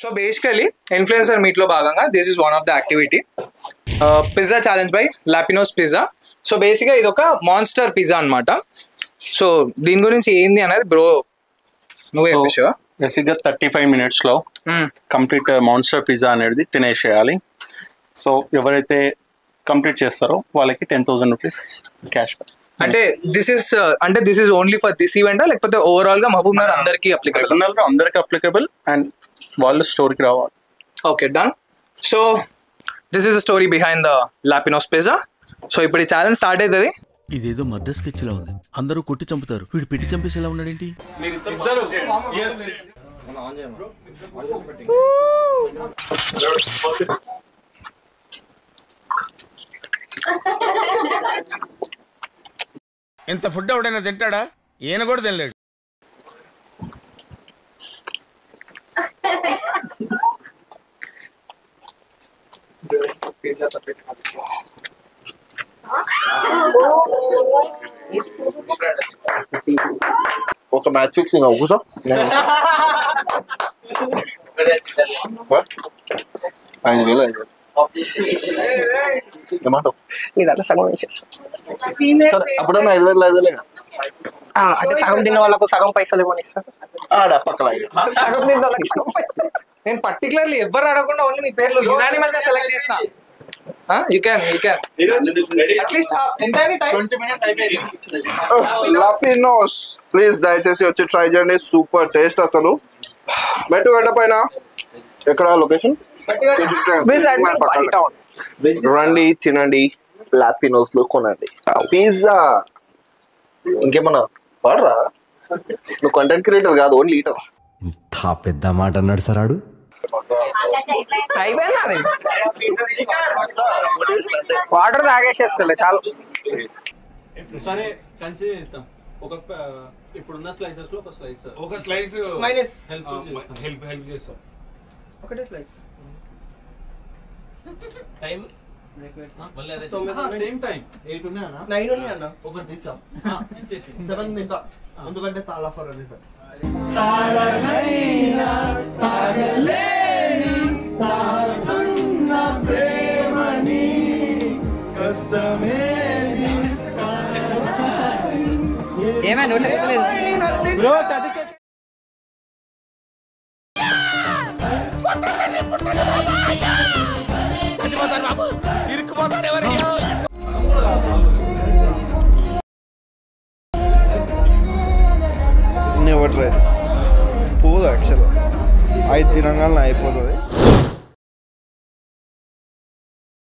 So basically influencer meet లో భాగంగా this is one of the activity pizza challenge by Lapinoz pizza. So బేసిక్గా ఇది ఒక monster pizza అనమాట. సో దీని గురించి ఏంది అనేది బ్రో నువ్వే చెప్పేసావా? బేసిక్గా 35 minutes లో కంప్లీట్ మాన్స్టర్ పిజ్జా అనేది తినేసేయాలి. సో ఎవరైతే కంప్లీట్ చేస్తారో వాళ్ళకి 10,000 rupees క్యాష్ బ్యాక్. అంటే this is only for this event లేకపోతే ఓవరాల్ గా మహబూబ్ నగర్ అందరికీ అప్లికబుల్ అండ్ వాళ్ళు స్టోర్కి రావాలి. Okay done. So this is the story behind the La Pino'z pizza. So ఇప్పుడు ఈ ఛాలెంజ్ స్టార్ట్ అవుతుంది. ఇదేదో మర్డర్ స్కెచ్ లా ఉంది. అందరూ కొట్టి చంపుతారు, వీడు పెట్టి చంపేసి ఎలా ఉన్నాడేంటి? ఇంత ఫుడ్ ఎవడైనా తింటాడా? ఈయన కూడా తినలేడు. ఒక మ్యాచ్ ఫిక్సింగ్ కూర్చో. ఏమంటావు? అప్పుడన్నా 5,000 అంటే సగం తిన్న వాళ్ళకు సగం పైసలు ఏమని ఇస్తారు. పక్కన సగం తిన్న వాళ్ళకి సగం పైసలు. నేను పర్టికులర్లీ ఎవ్వరు అడగకుండా ఓన్లీ మీ పేర్లు యునానిమస్ గా సెలెక్ట్ చేసిన. యూ క్యాన్ అట్లీస్ట్ ఎంత అయింది టైం? 20 minutes అయిపోయింది. లాపినోస్ ప్లీజ్ దయచేసి వచ్చి ట్రై చేయండి. సూపర్ టేస్ట్ అసలు. మెట్టుగడ్డ పైన ఎక్కడ లొకేషన్? రండి తినండి, లాపినోస్ లో కొనండి పిజ్జా. ఇంకేమన్నా వాడరా? నువ్వు కంటెంట్ క్రియేటర్ కాదు, ఓన్లీ ఈటర్. ఇంత పెద్ద మాట అన్నాడు సార్ ఆడు. అయిపోయింది వాటర్ తాగేసేస్తలే చాలు. సరే కన్సిడర్ చేద్దాం. ఇప్పుడున్న స్లైసెస్ లో ఒక స్లైస్ హెల్ప్ చేస్తాం. ఒకటే స్లైస్ టైం సేమ్ టైం 8 ఉన్నాయన్నా, 9 ఉన్నాయి అన్న. ఒకటి తీసాం 7 తింటా ఎందుకంటే తాలా ఫర్ రీజన్. ఏమైనా నెవర్ ట్రై దిస్. పోదు యాక్చువల్గా 5 తినగానే అయిపోతుంది.